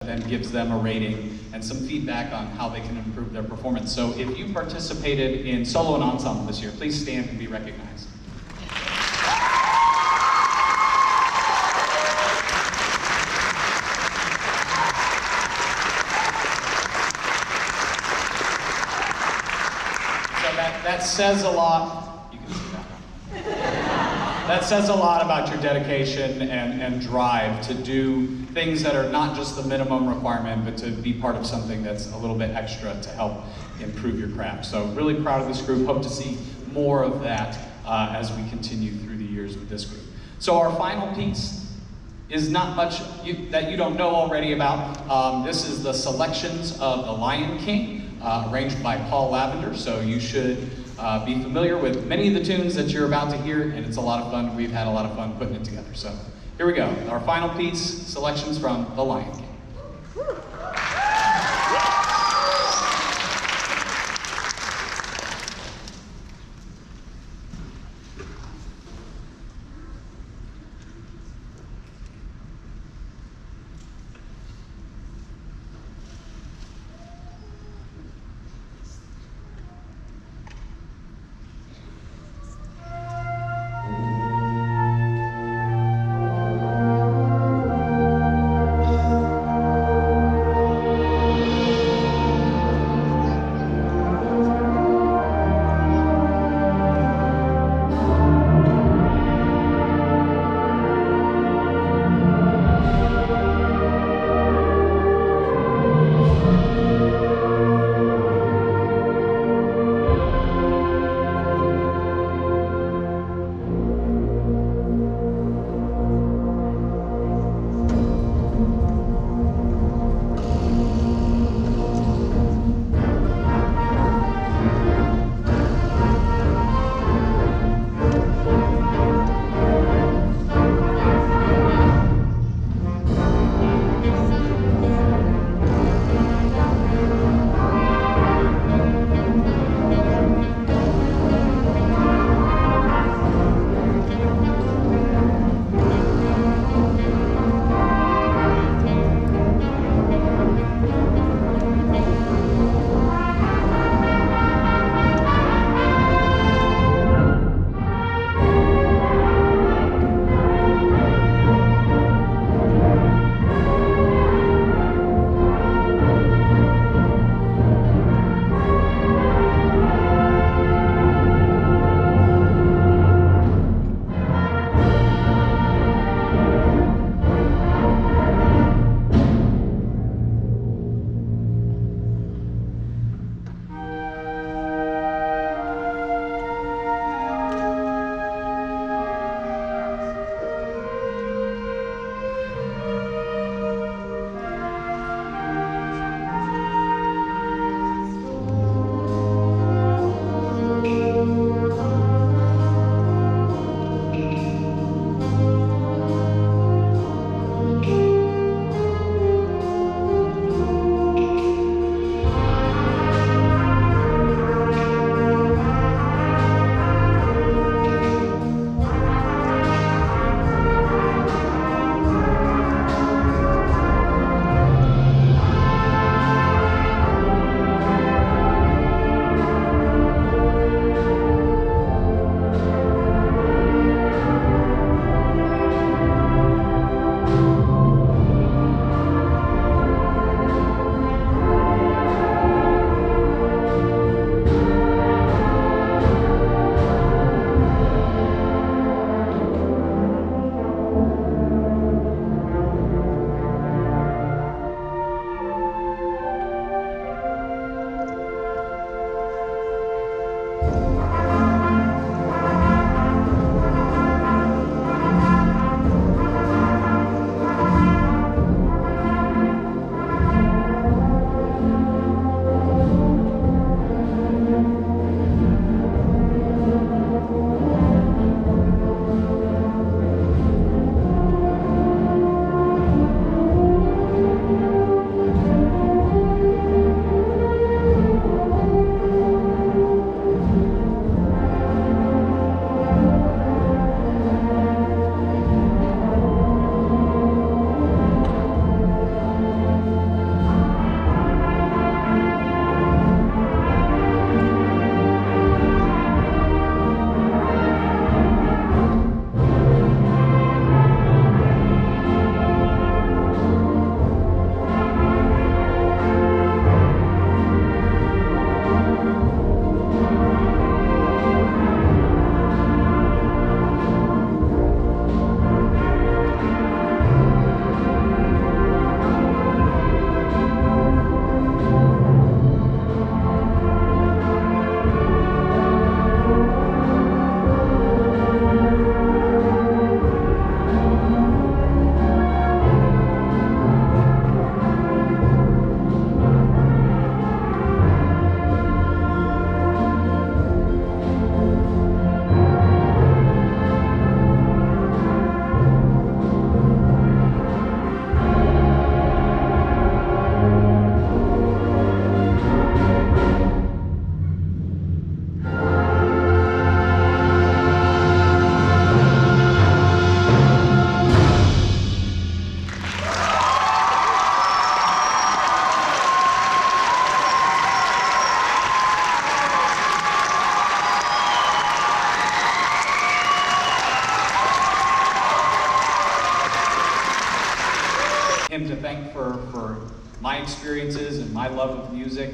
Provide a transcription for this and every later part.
then gives them a rating and some feedback on how they can improve their performance. So if you participated in solo and ensemble this year, please stand and be recognized. That says a lot. You can see that one. That says a lot about your dedication and drive to do things that are not just the minimum requirement, but to be part of something that's a little bit extra to help improve your craft. So really proud of this group. Hope to see more of that as we continue through the years with this group. So our final piece is not much that you don't know already about. This is the selections of The Lion King, arranged by Paul Lavender. So you should be familiar with many of the tunes that you're about to hear, and it's a lot of fun. We've had a lot of fun putting it together. So here we go. Our final piece, selections from The Lion King. for my experiences and my love of music.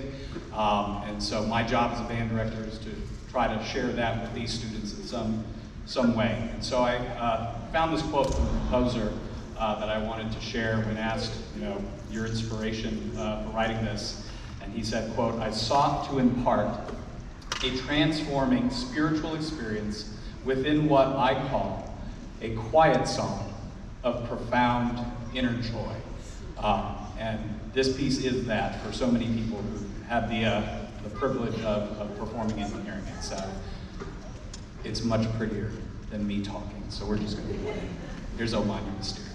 And so my job as a band director is to try to share that with these students in some way. And so I found this quote from the composer that I wanted to share when asked, your inspiration for writing this. And he said, quote, "I sought to impart a transforming spiritual experience within what I call a quiet song of profound inner joy." And this piece is that for so many people who have the privilege of performing it and hearing it. So it's much prettier than me talking, so we're just going to play. Here's O Mine Mysterious.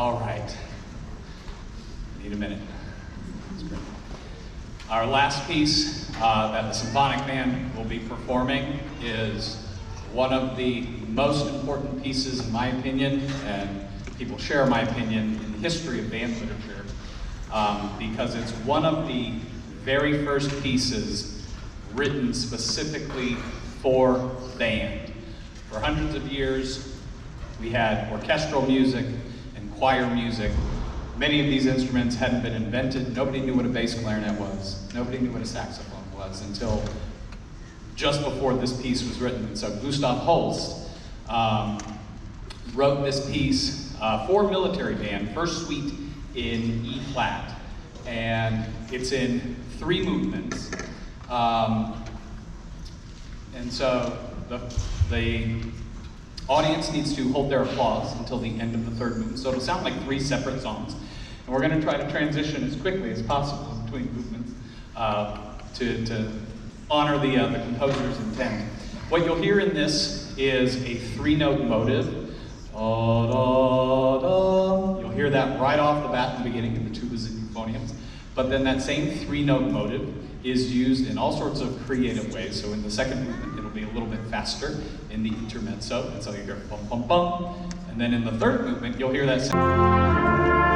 All right. Need a minute. That's great. Our last piece that the Symphonic Band will be performing is one of the most important pieces, in my opinion, and people share my opinion, in the history of band literature, because it's one of the very first pieces written specifically for band. For hundreds of years, we had orchestral music and choir music. Many of these instruments hadn't been invented. Nobody knew what a bass clarinet was. Nobody knew what a saxophone was until just before this piece was written. And so Gustav Holst wrote this piece for military band, first suite in E flat. And it's in 3 movements. And so the audience needs to hold their applause until the end of the 3rd movement. So it'll sound like 3 separate songs. And we're going to try to transition as quickly as possible between movements to honor the composer's intent. What you'll hear in this is a 3-note motive. Da, da, da. You'll hear that right off the bat in the beginning in the tubas and euphoniums. But then that same 3-note motive is used in all sorts of creative ways. So in the 2nd movement, it'll be a little bit faster in the intermezzo, and so you hear bum, bum, bum. And then in the 3rd movement, you'll hear that same.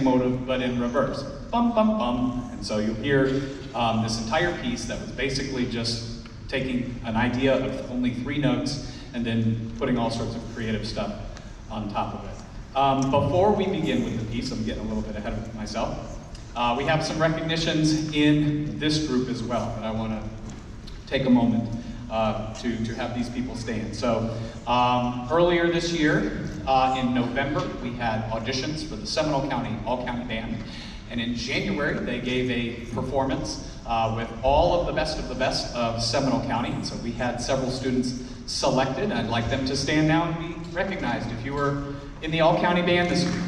Motive, but in reverse. Bum, bum, bum. And so you'll hear this entire piece that was basically just taking an idea of only 3 notes and then putting all sorts of creative stuff on top of it. Before we begin with the piece, I'm getting a little bit ahead of myself. We have some recognitions in this group as well that I want to take a moment to have these people stand. So earlier this year, in November, we had auditions for the Seminole County All-County Band. And in January, they gave a performance with all of the best of Seminole County. And so we had several students selected. I'd like them to stand now and be recognized. If you were in the All-County Band this year.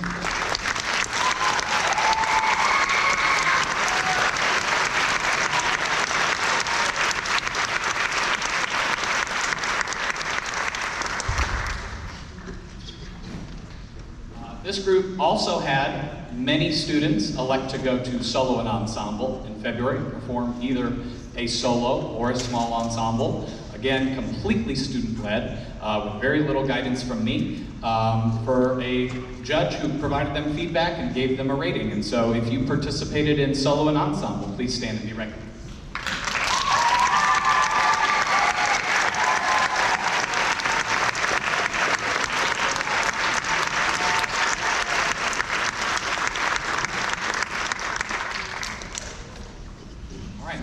This group also had many students elect to go to solo and ensemble in February, perform either a solo or a small ensemble. Again, completely student-led, with very little guidance from me, for a judge who provided them feedback and gave them a rating. And so if you participated in solo and ensemble, please stand and be recognized.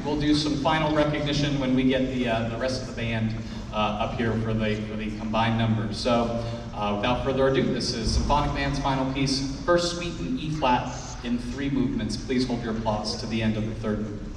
We'll do some final recognition when we get the rest of the band up here for the combined numbers. So without further ado, this is Symphonic Band's final piece, First Suite in E-flat in 3 movements. Please hold your applause to the end of the third movement.